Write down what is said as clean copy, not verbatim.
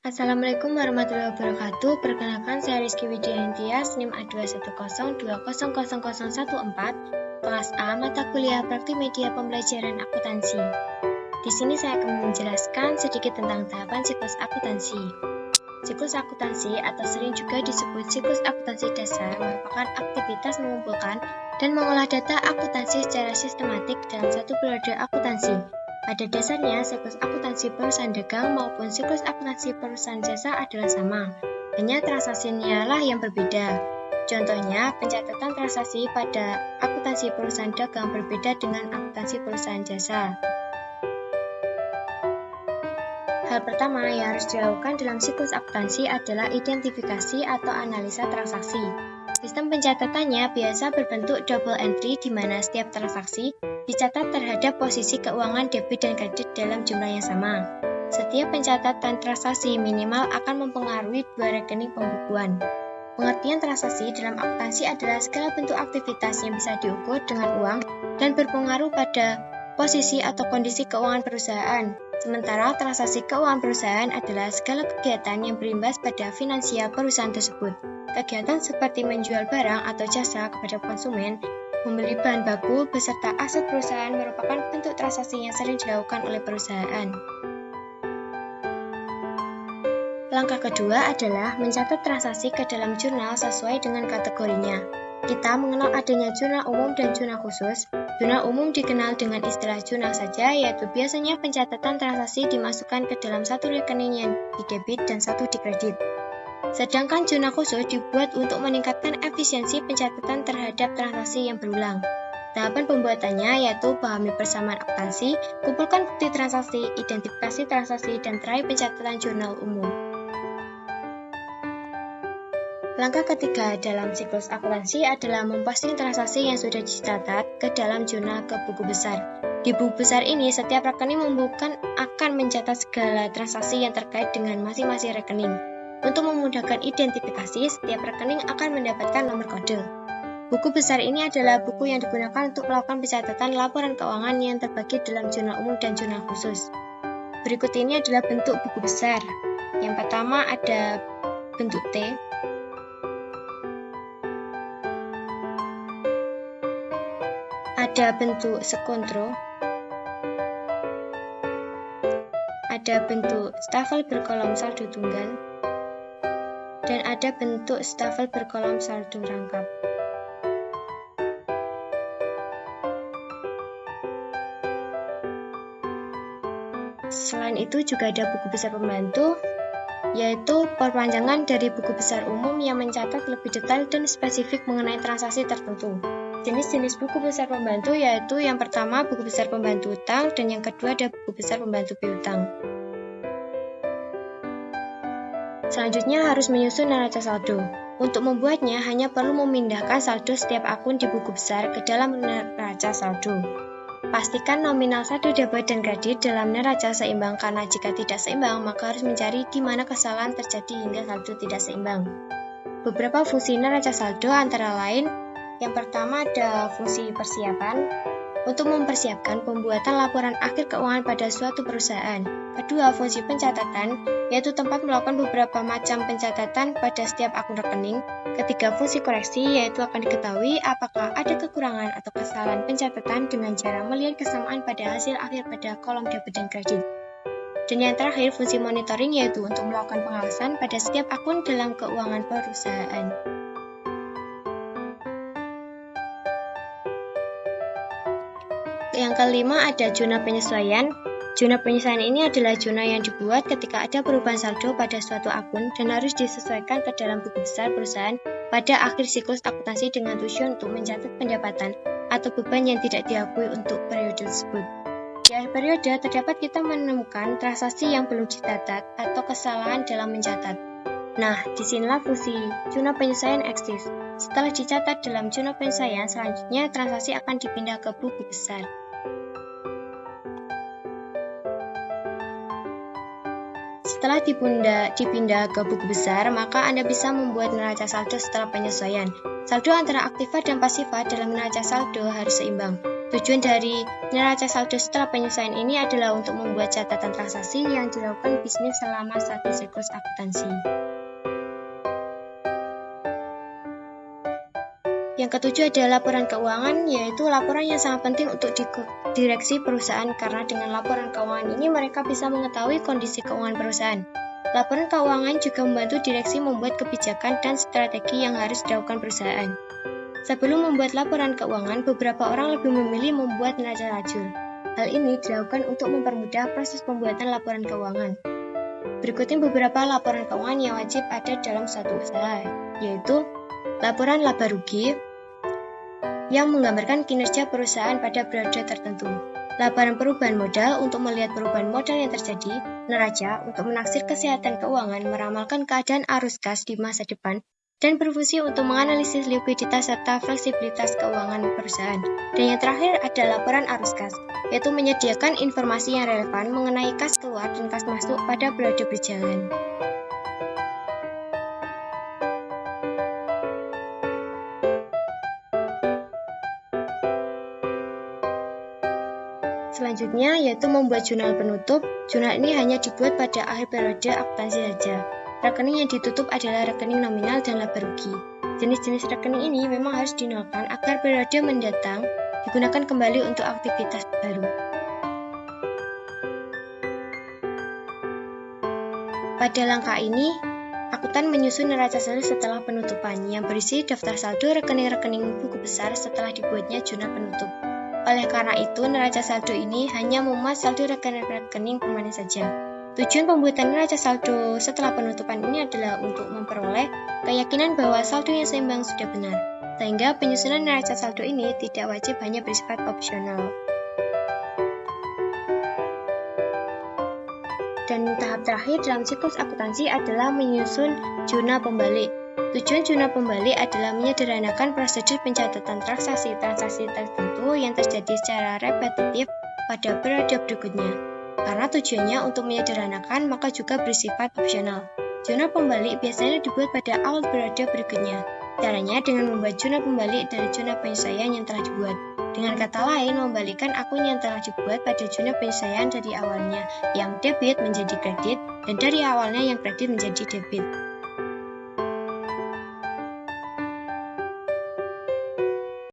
Assalamualaikum warahmatullahi wabarakatuh. Perkenalkan, saya Rizky Widiantia, NIM A210200014, kelas A, mata kuliah Praktik Media Pembelajaran Akuntansi. Di sini saya akan menjelaskan sedikit tentang tahapan siklus akuntansi. Siklus akuntansi atau sering juga disebut siklus akuntansi dasar merupakan aktivitas mengumpulkan dan mengolah data akuntansi secara sistematik dalam satu periode akuntansi. Pada dasarnya, siklus akuntansi perusahaan dagang maupun siklus akuntansi perusahaan jasa adalah sama, hanya transaksinya lah yang berbeda. Contohnya, pencatatan transaksi pada akuntansi perusahaan dagang berbeda dengan akuntansi perusahaan jasa. Hal pertama yang harus dilakukan dalam siklus akuntansi adalah identifikasi atau analisa transaksi. Sistem pencatatannya biasa berbentuk double entry di mana setiap transaksi dicatat terhadap posisi keuangan debit dan kredit dalam jumlah yang sama. Setiap pencatatan transaksi minimal akan mempengaruhi dua rekening pembukuan. Pengertian transaksi dalam akuntansi adalah segala bentuk aktivitas yang bisa diukur dengan uang dan berpengaruh pada posisi atau kondisi keuangan perusahaan. Sementara transaksi keuangan perusahaan adalah segala kegiatan yang berimbas pada finansial perusahaan tersebut. Kegiatan seperti menjual barang atau jasa kepada konsumen, membeli bahan baku, beserta aset perusahaan merupakan bentuk transaksi yang sering dilakukan oleh perusahaan. Langkah kedua adalah mencatat transaksi ke dalam jurnal sesuai dengan kategorinya. Kita mengenal adanya jurnal umum dan jurnal khusus. Jurnal umum dikenal dengan istilah jurnal saja, yaitu biasanya pencatatan transaksi dimasukkan ke dalam satu rekening yang di debit dan satu di kredit. Sedangkan jurnal khusus dibuat untuk meningkatkan efisiensi pencatatan terhadap transaksi yang berulang. Tahapan pembuatannya yaitu pahami persamaan akuntansi, kumpulkan bukti transaksi, identifikasi transaksi, dan terakhir pencatatan jurnal umum. Langkah ketiga dalam siklus akuntansi adalah memposting transaksi yang sudah dicatat ke dalam jurnal ke buku besar. Di buku besar ini, setiap rekening akan mencatat segala transaksi yang terkait dengan masing-masing rekening. Untuk memudahkan identifikasi, setiap rekening akan mendapatkan nomor kode. Buku besar ini adalah buku yang digunakan untuk melakukan pencatatan laporan keuangan yang terbagi dalam jurnal umum dan jurnal khusus. Berikut ini adalah bentuk buku besar. Yang pertama ada bentuk T, ada bentuk sekontro, ada bentuk stafel berkolom saldo tunggal, dan ada bentuk stafel berkolom saldo rangkap. Selain itu juga ada buku besar pembantu, yaitu perpanjangan dari buku besar umum yang mencatat lebih detail dan spesifik mengenai transaksi tertentu. Jenis-jenis buku besar pembantu yaitu yang pertama buku besar pembantu utang dan yang kedua ada buku besar pembantu piutang. Selanjutnya harus menyusun neraca saldo. Untuk membuatnya hanya perlu memindahkan saldo setiap akun di buku besar ke dalam neraca saldo. Pastikan nominal saldo debit dan kredit dalam neraca seimbang karena jika tidak seimbang maka harus mencari di mana kesalahan terjadi hingga saldo tidak seimbang. Beberapa fungsi neraca saldo antara lain yang pertama ada fungsi persiapan, untuk mempersiapkan pembuatan laporan akhir keuangan pada suatu perusahaan. Kedua, fungsi pencatatan, yaitu tempat melakukan beberapa macam pencatatan pada setiap akun rekening. Ketiga, fungsi koreksi, yaitu akan diketahui apakah ada kekurangan atau kesalahan pencatatan dengan cara melihat kesamaan pada hasil akhir pada kolom debit dan kredit. Dan yang terakhir, fungsi monitoring, yaitu untuk melakukan pengawasan pada setiap akun dalam keuangan perusahaan. Yang kelima ada jurnal penyesuaian. Jurnal penyesuaian ini adalah jurnal yang dibuat ketika ada perubahan saldo pada suatu akun dan harus disesuaikan ke dalam buku besar perusahaan pada akhir siklus akuntansi dengan tujuan untuk mencatat pendapatan atau beban yang tidak diakui untuk periode tersebut. Di akhir periode terdapat kita menemukan transaksi yang belum dicatat atau kesalahan dalam mencatat. Nah, disinilah fungsi jurnal penyesuaian eksis. Setelah dicatat dalam jurnal penyesuaian, selanjutnya transaksi akan dipindah ke buku besar. Setelah dipindah ke buku besar, maka Anda bisa membuat neraca saldo setelah penyesuaian. Saldo antara aktiva dan pasiva dalam neraca saldo harus seimbang. Tujuan dari neraca saldo setelah penyesuaian ini adalah untuk membuat catatan transaksi yang dilakukan bisnis selama satu siklus akuntansi. Yang ketujuh adalah laporan keuangan, yaitu laporan yang sangat penting untuk direksi perusahaan karena dengan laporan keuangan ini mereka bisa mengetahui kondisi keuangan perusahaan. Laporan keuangan juga membantu direksi membuat kebijakan dan strategi yang harus dilakukan perusahaan. Sebelum membuat laporan keuangan, beberapa orang lebih memilih membuat neraca lajur. Hal ini dilakukan untuk mempermudah proses pembuatan laporan keuangan. Berikutnya beberapa laporan keuangan yang wajib ada dalam suatu usaha, yaitu laporan laba rugi, yang menggambarkan kinerja perusahaan pada periode tertentu. Laporan perubahan modal untuk melihat perubahan modal yang terjadi, neraca untuk menaksir kesehatan keuangan, meramalkan keadaan arus kas di masa depan, dan berfungsi untuk menganalisis likuiditas serta fleksibilitas keuangan perusahaan. Dan yang terakhir ada laporan arus kas, yaitu menyediakan informasi yang relevan mengenai kas keluar dan kas masuk pada periode berjalan. Selanjutnya yaitu membuat jurnal penutup. Jurnal ini hanya dibuat pada akhir periode akuntansi saja. Rekening yang ditutup adalah rekening nominal dan laba rugi. Jenis-jenis rekening ini memang harus dinolkan agar periode mendatang digunakan kembali untuk aktivitas baru. Pada langkah ini, akuntan menyusun neraca saldo setelah penutupan yang berisi daftar saldo rekening-rekening buku besar setelah dibuatnya jurnal penutup. Oleh karena itu, neraca saldo ini hanya memuat saldo rekening-rekening permanen saja. Tujuan pembuatan neraca saldo setelah penutupan ini adalah untuk memperoleh keyakinan bahwa saldo yang seimbang sudah benar, sehingga penyusunan neraca saldo ini tidak wajib hanya bersifat opsional. Dan tahap terakhir dalam siklus akuntansi adalah menyusun jurnal pembalik. Tujuan jurnal pembalik adalah menyederhanakan prosedur pencatatan transaksi-transaksi tertentu yang terjadi secara repetitif pada periode berikutnya. Karena tujuannya untuk menyederhanakan, maka juga bersifat opsional. Jurnal pembalik biasanya dibuat pada awal periode berikutnya. Caranya dengan membuat jurnal pembalik dari jurnal penyesuaian yang telah dibuat. Dengan kata lain, membalikkan akun yang telah dibuat pada jurnal penyesuaian dari awalnya yang debit menjadi kredit, dan dari awalnya yang kredit menjadi debit.